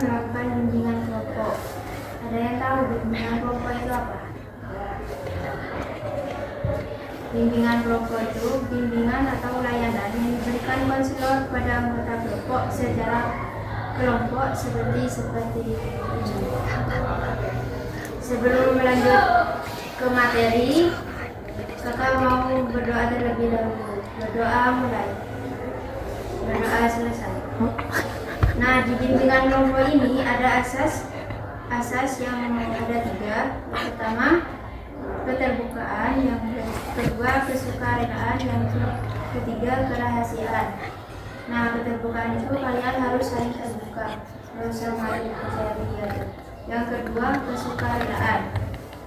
melakukan bimbingan kelompok. Ada yang tahu bimbingan kelompok itu apa? Bimbingan kelompok itu bimbingan atau layanan yang diberikan konselor kepada anggota kelompok secara kelompok seperti ini. Sebelum melanjut ke materi, kakak mau berdoa terlebih dahulu. Berdoa mulai. Berdoa selesai. Nah, di bimbingan kelompok ini ada asas yang ada 3. Yang pertama, keterbukaan. Yang kedua, kesukarelaan. Yang ketiga, kerahasiaan. Nah, keterbukaan itu kalian harus saling terbuka, nggak usah malu percaya diri. Yang kedua, kesukarelaan.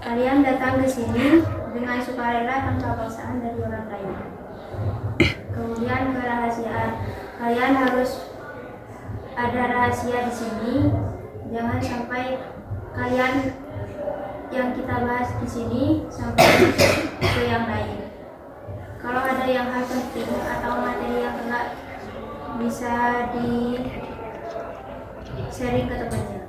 Kalian datang ke sini dengan sukarela tanpa paksaan dari orang lain. Kemudian kerahasiaan. Kalian harus ada rahasia di sini. Jangan sampai kalian yang kita bahas di sini sampai ke yang lain. Kalau ada yang hal penting atau materi yang enggak, bisa di sharing ke temannya.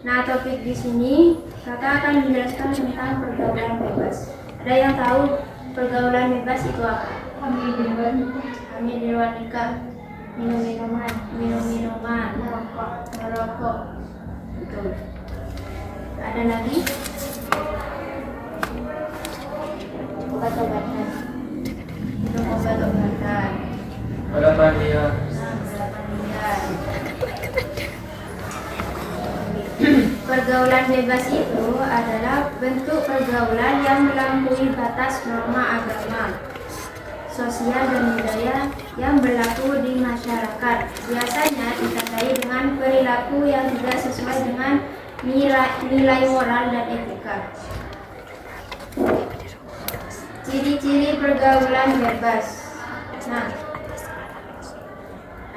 Nah, topik di sini kakak akan menjelaskan tentang pergaulan bebas. Ada yang tahu pergaulan bebas itu apa? Hamil di luar nikah, minum minuman, merokok. Betul. Ada lagi? Obat-obatan. Minum obat-obatan. Balapan liar. Pergaulan bebas itu adalah bentuk pergaulan yang melampaui batas norma agama, sosial dan budaya yang berlaku di masyarakat. Biasanya ditandai dengan perilaku yang tidak sesuai dengan nilai moral dan etika. Ciri-ciri pergaulan bebas. Nah,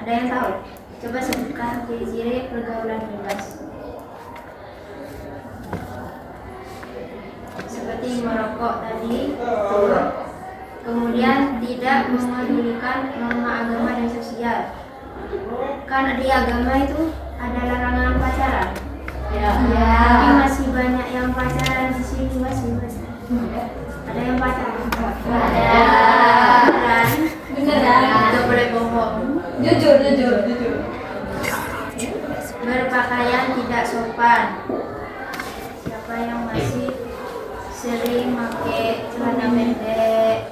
ada yang tahu? Coba sebutkan ciri-ciri pergaulan bebas. Seperti merokok tadi, kemudian tidak memedulikan norma agama dan sosial. Kan di agama itu ada larangan pacaran. Ya. Tapi masih banyak yang pacaran di sini, masih banyak. Ada yang pacaran? Ada. Beneran? Tidak boleh bohong. Jujur. Berpakaian tidak sopan. Siapa yang masih sering pakai celana pendek?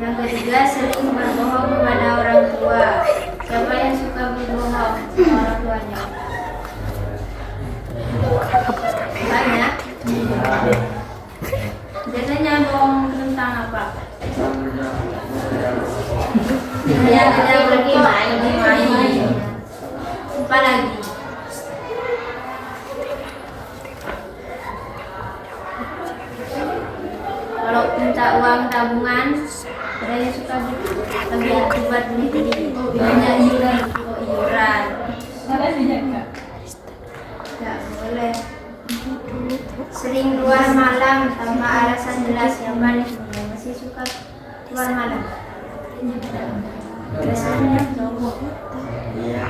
Yang ketiga, sering berbohong kepada orang tua. Siapa yang suka berbohong sama orang tuanya? Banyak. Biasanya bohong tentang apa? Dia pergi main. Apa lagi? Kalau minta uang tabungan, ada yang suka gitu. Lagi buat beli banyak iuran. Tidak boleh. Sering keluar malam tanpa alasan jelas. Yang paling masih suka keluar malam. Biasanya cowok. Tidak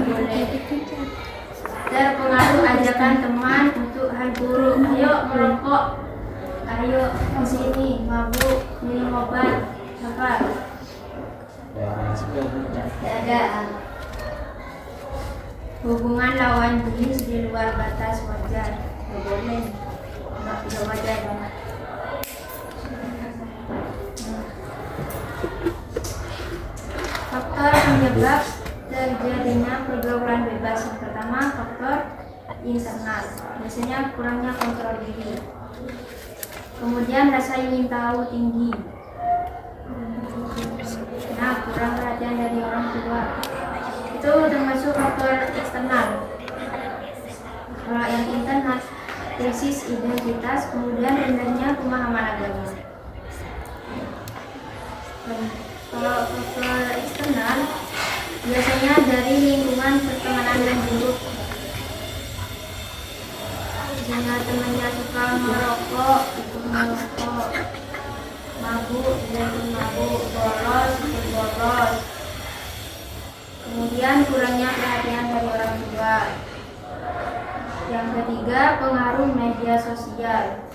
boleh. Terpengaruh ajakan teman untuk hal buruk. Ayo merokok, ayo ke sini, mabuk, minum obat, apa? Tidak ada. Hubungan lawan jenis di luar batas wajar. Tidak boleh. Tidak wajar banget. Faktor penyebab terjadinya pergaulan bebas. Yang pertama, faktor internal. Biasanya kurangnya kontrol diri. Kemudian rasa ingin tahu tinggi. Nah, kurang perhatian dari orang tua. Itu termasuk faktor eksternal. Kalau yang internal, krisis identitas, kemudian rendahnya pemahaman agama. Kalau faktor eksternal, biasanya dari lingkungan pertemanan yang buruk. Misalnya temannya suka merokok, ikut merokok, mabuk, ikut mabuk, bolos, ikut bolos. Kemudian kurangnya perhatian dari orang tua. Yang ketiga, pengaruh media sosial.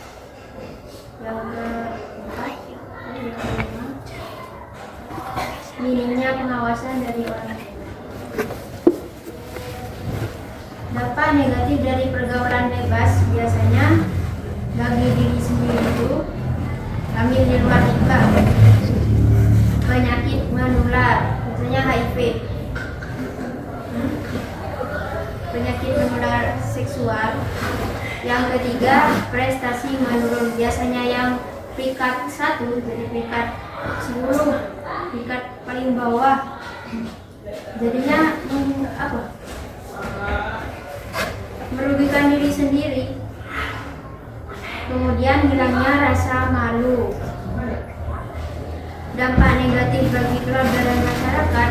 Yang keempat, minimnya pengawasan dari orang tua. Dampak negatif dari pergaulan bebas biasanya bagi diri sendiri itu hamil di luar nikah, penyakit menular, misalnya HIV, penyakit menular seksual. Yang ketiga, prestasi menurun, biasanya yang peringkat 1 jadi peringkat 10, peringkat paling bawah, jadinya merugikan diri sendiri. Kemudian hilangnya rasa malu. Dampak negatif bagi keluarga dan masyarakat,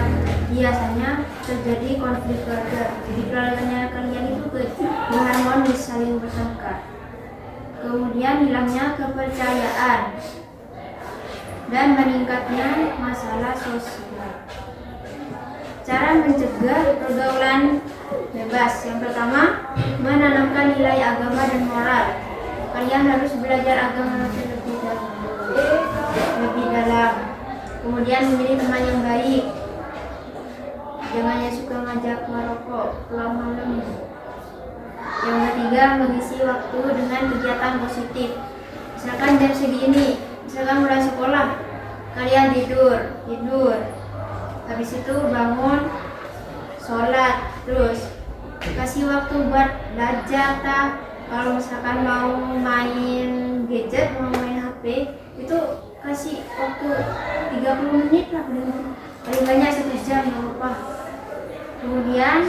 biasanya terjadi konflik keluarga. Jadi keluarganya kalian itu harmonis, saling bertengkar. Kemudian hilangnya kepercayaan dan meningkatnya masalah sosial. Cara mencegah pergaulan bebas. Yang pertama, menanamkan nilai agama dan moral. Kalian harus belajar agama lebih dalam. Kemudian memilih teman yang baik. Jangan yang suka ngajak merokok pulang malam. Yang ketiga, mengisi waktu dengan kegiatan positif. Misalkan jam segini, misalkan mulai sekolah, kalian tidur. Habis itu bangun, sholat, terus kasih waktu buat belajar. Kalau misalkan mau main gadget, mau main HP, itu kasih waktu 30 menit lah, paling banyak 1 jam, nggak apa-apa. Kemudian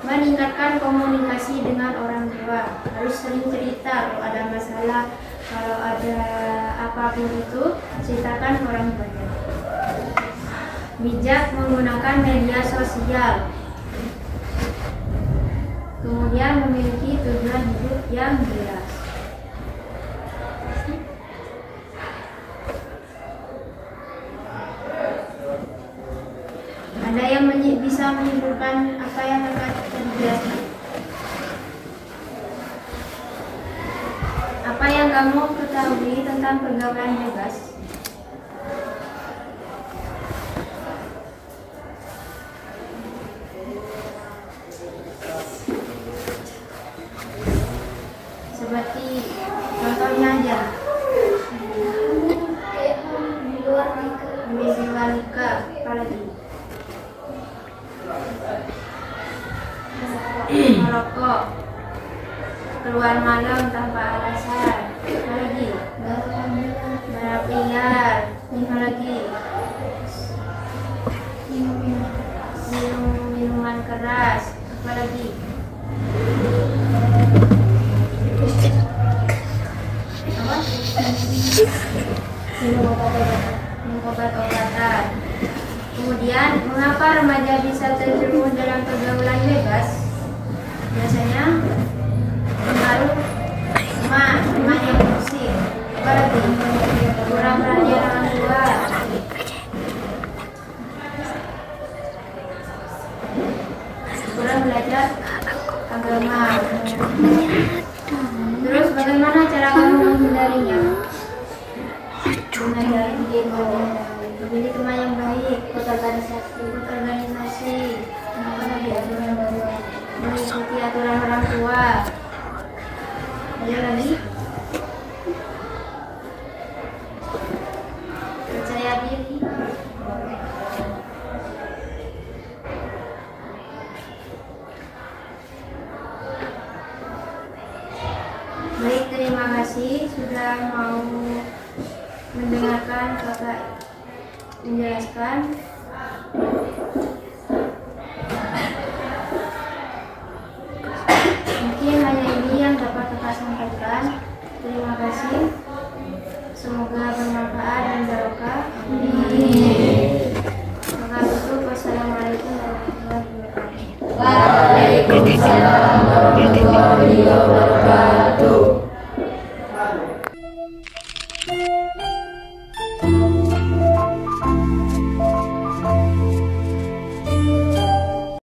meningkatkan komunikasi dengan orang tua, harus sering cerita kalau ada masalah, kalau ada apapun itu ceritakan orang tuanya. Bijak menggunakan media sosial. Kemudian memiliki tujuan hidup yang jelas. Ada yang bisa menyimpulkan apa yang akan dijelaskan? Apa yang kamu ketahui tentang pergaulan bebas? Seperti contohnya aja, di luar nikah, apalagi merokok, keluar malam tanpa alasan, apalagi balap liar, apalagi minum minuman keras, apalagi minum obat-obatan. Kemudian, mengapa remaja bisa terjerumus dalam pergaulan bebas? Biasanya pengaruh teman yang toksik, apalagi kurang perhatian orang tua, kurang belajar agama. Terus bagaimana cara kamu menghindarinya? Mengajari diri, memilih teman yang baik, ikut organisasi, mengikuti aturan orang tua. Ada lagi? Percaya diri. Baik, terima kasih sudah mau mendengarkan kakak menjelaskan. Mungkin hanya ini yang dapat kakak sampaikan. Terima kasih. Semoga bermanfaat dan barokah. Kakak tutup. Wassalamualaikum warahmatullahi wabarakatuh. Waalaikumsalam warahmatullahi wabarakatuh.